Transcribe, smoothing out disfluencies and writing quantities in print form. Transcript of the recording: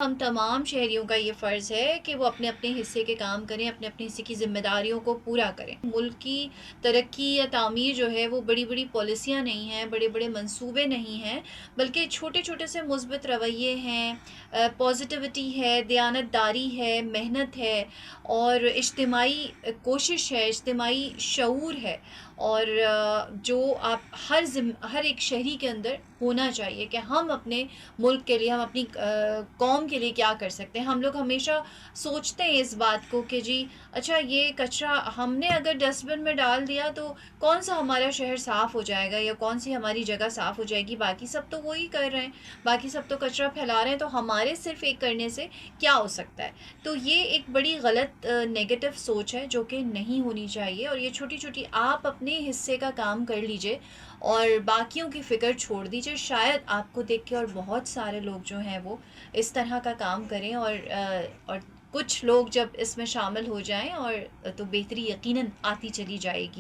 ہم تمام شہریوں کا یہ فرض ہے کہ وہ اپنے اپنے حصے کے کام کریں، اپنے اپنے حصے کی ذمہ داریوں کو پورا کریں۔ ملک کی ترقی یا تعمیر جو ہے وہ بڑی بڑی پالیسیاں نہیں ہیں، بڑے بڑے منصوبے نہیں ہیں، بلکہ چھوٹے چھوٹے سے مثبت رویے ہیں، پازیٹیوٹی ہے، دیانت داری ہے، محنت ہے، اور اجتماعی کوشش ہے، اجتماعی شعور ہے، اور جو آپ ہر ایک شہری کے اندر ہونا چاہیے کہ ہم اپنے ملک کے لیے، ہم اپنی قوم کے لیے کیا کر سکتے ہیں۔ ہم لوگ ہمیشہ سوچتے ہیں اس بات کو کہ جی اچھا یہ کچرا ہم نے اگر ڈسٹ بن میں ڈال دیا تو کون سا ہمارا شہر صاف ہو جائے گا یا کون سی ہماری جگہ صاف ہو جائے گی، باقی سب تو وہی کر رہے ہیں، باقی سب تو کچرا پھیلا رہے ہیں، تو ہمارے صرف ایک کرنے سے کیا ہو سکتا ہے؟ تو یہ ایک بڑی غلط نیگیٹو سوچ ہے جو کہ نہیں ہونی چاہیے، اور یہ چھوٹی چھوٹی آپ اپنے حصے کا کام کر لیجئے اور باقیوں کی فکر چھوڑ دیجئے، شاید آپ کو دیکھ کے اور بہت سارے لوگ جو ہیں وہ اس طرح کا کام کریں، اور کچھ لوگ جب اس میں شامل ہو جائیں اور تو بہتری یقیناً آتی چلی جائے گی۔